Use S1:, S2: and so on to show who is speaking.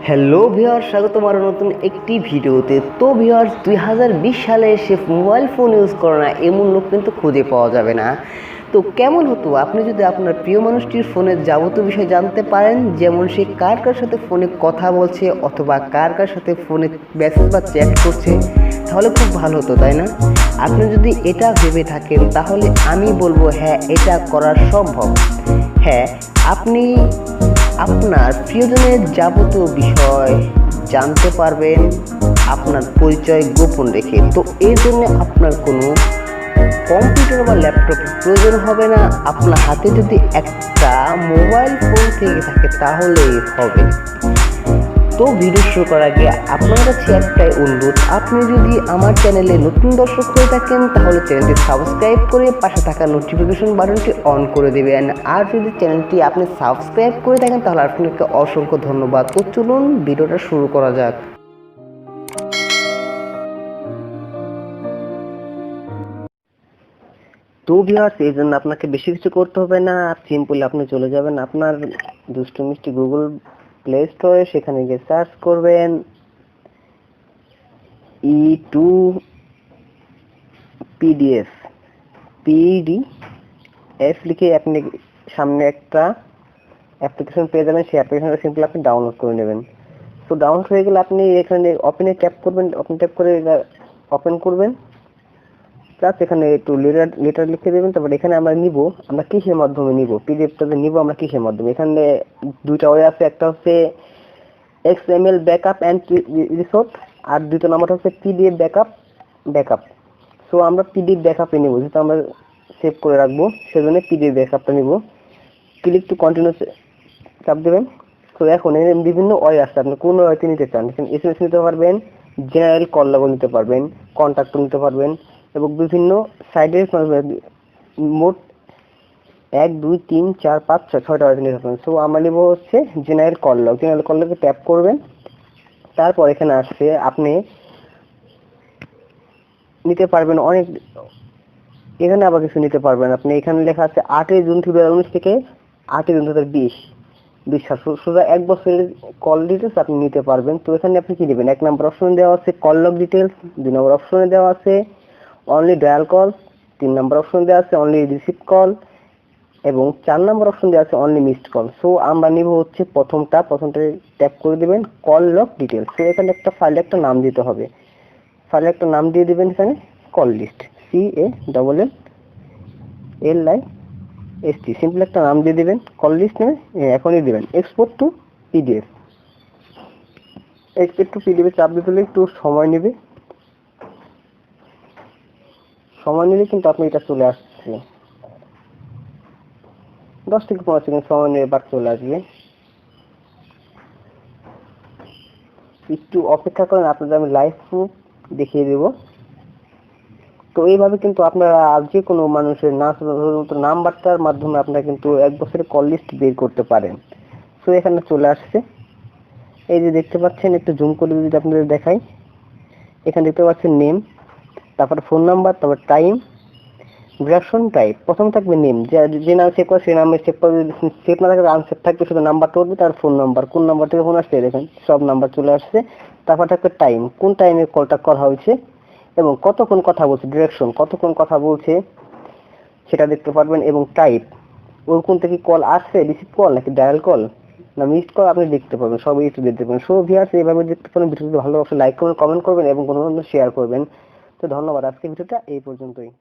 S1: Hello viewers, স্বাগতম আরও নতুন একটি ভিডিওতে। তো ভিউয়ার্স, 2020 সালে এসে মোবাইল ফোন ইউজ করে না এমন লোক কিন্তু খুঁজে পাওয়া যাবে না। তো কেমন হতো আপনি যদি আপনার প্রিয় মানুষটির ফোনের যাবতীয় বিষয় জানতে পারেন, যেমন সে কার কার সাথে ফোনে কথা বলছে অথবা কার কার সাথে ফোনে মেসেজ বা চ্যাট করছে, তাহলে খুব ভালো হতো, তাই না? আপনি যদি এটা ভেবে থাকেন তাহলে আমি বলবো হ্যাঁ, এটা করা সম্ভব। হ্যাঁ, আপনি আপনার প্রিয়জনের যাবতীয় বিষয় জানতে পারবেন আপনার পরিচয় গোপন রেখে। তো এর জন্য আপনার কোনো কম্পিউটার বা ল্যাপটপের প্রয়োজন হবে না। আপনার হাতে যদি একটা মোবাইল ফোন থেকে থাকে তাহলেই হবে। তো ভিডিও শুরু করার আগে আপনার কাছে একটাই অনুরোধ, আপনি যদি আমার চ্যানেলে নতুন দর্শক হয়ে থাকেন তাহলে চ্যানেলটি সাবস্ক্রাইব করে পাশে থাকা নোটিফিকেশন বাটনটি অন করে দেবেন। আর যদি চ্যানেলটি আপনি সাবস্ক্রাইব করে থাকেন তাহলে আপনাকে অসংখ্য ধন্যবাদ। তো চলুন ভিডিওটা শুরু করা যাক। তো ভিউয়ার্স, এই জন্য আপনাকে বেশি কিছু করতে হবে না। সিম্পলি আপনি চলে যাবেন আপনার দুষ্টু মিষ্টি গুগল প্লে স্টোরে, সেখানে গিয়ে সার্চ করবেন পিডিএফ লিখে আপনি সামনে একটা অ্যাপ্লিকেশন পেয়ে যাবেন। সেই অ্যাপ্লিকেশনটা সিম্পলি আপনি ডাউনলোড করে নেবেন। তো ডাউনলোড হয়ে গেলে আপনি এখানে ওপেনে ট্যাপ করবেন, ওপেন ট্যাপ করে ওপেন করবেন, প্লাস এখানে একটু লেটার লিখে দেবেন। তারপর এখানে আমরা কিসের মাধ্যমে নিব, পিডিএফটা নিব আমরা কিসের মাধ্যমে। এখানে দুইটা ওয়ে আছে, একটা হচ্ছে এক্সএমএল ব্যাকআপ অ্যান্ড রিসোর্ট, আর দুটো নাম্বার হচ্ছে পিডিএফ ব্যাকআপ। সো আমরা পিডিএফ ব্যাকআপে নিব, যেহেতু আমরা সেভ করে রাখবো সেজন্য পিডিএফ ব্যাকআপটা নিব। ক্লিক টু কন্টিনিউ চাপ দেবেন। তো এখন বিভিন্ন ওয়ে আছে, আপনি কোন ওয়েতে নিতে চান। এসএমএস নিতে পারবেন, জেনারেল কল লাগও নিতে পারবেন, কন্ট্যাক্ট নিতে পারবেন, এবং বিভিন্ন সাইডের মোট 1 2 3 4 5 6টা ওয়েতে নিতে পারবেন। সো আমরা নিব হচ্ছে general call log. General call লগে ট্যাপ করবেন। তারপর এখানে আসছে আপনি নিতে পারবেন অনেক, এখানে আবার কিছু নিতে পারবেন আপনি। এখানে লেখা আছে 8 জুন 2019 থেকে 8 জুন 2020 বিশ্বাস সোজা 1 বছরের কল ডিটেলস আপনি নিতে পারবেন। তো এখানে আপনি কি নেবেন, 1 নম্বর অপশনে দেওয়া আছে কল লগ ডিটেলস, 2 নম্বর অপশনে দেওয়া আছে অনলি ডায়াল কল, 3 নম্বর অপশনে দেওয়া আছে অনলি রিসিভ কল, এবং 4 নম্বর অপশন দেওয়া আছে অনলি মিসড কল। সো আমরা নিব হচ্ছে প্রথমটা ট্যাপ করে দিবেন কল লগ ডিটেলস। সো এখানে একটা ফাইলে একটা নাম দিতে হবে, ফাইলে একটা নাম দিয়ে দিবেন এখানে কল লিস্ট, CALLLIST, সিম্পল একটা নাম দিয়ে দিবেন কল লিস্ট নামে। এখনই দিবেন এক্সপোর্ট টু পিডিএফ। চাপ দিতে হলে একটু সময় নেবে, সময় নিলে কিন্তু আপনি এটা চলে আসছে 10 থেকে 15 সেকেন্ড সময় নিয়ে বাদ চলে আসবে। একটু অপেক্ষা করেন, আপনাদের আমি লাইভ প্রুফ দেখিয়ে দেব। তো এইভাবে কিন্তু আপনারা যে কোনো মানুষের নাম্বারটার মাধ্যমে আপনারা কিন্তু 1 বছরের কল লিস্ট বের করতে পারেন। সো এখানে চলে আসছে, এই যে দেখতে পাচ্ছেন, একটু জুম করে যদি আপনাদের দেখাই, এখানে দেখতে পাচ্ছেন নেম, তারপর ফোন নাম্বার, তারপর টাইম, ডিউরেশন, টাইপ। প্রথম থাকবে নেম, যে নাম সেভ করে সেই নামে সেভ করে, সেভ না থাকবে আনসেভ থাকবে, শুধু নাম্বারটা উঠবে, তার ফোন নাম্বার, কোন নাম্বার থেকে ফোন আসছে দেখেন সব নাম্বার চলে আসছে। তারপর থাকবে টাইম, কোন টাইমে কলটা করা হয়েছে এবং কতক্ষণ কথা বলছে, ডিরেকশন কতক্ষণ কথা বলছে সেটা দেখতে পারবেন, এবং টাইপ ওর কোন থেকে কল আসছে, রিসিভ কল নাকি ডায়াল কল না মিসড কল আপনি দেখতে পাবেন, সবই একটু দেখতে পাবেন। সো ভিউয়ার্স, এইভাবে দেখতে পারেন। ভিডিওটি ভালো লাগলে লাইক করবেন, কমেন্ট করবেন এবং কোনো শেয়ার করবেন। তো ধন্যবাদ, আজকে ভিডিওটা এই পর্যন্তই।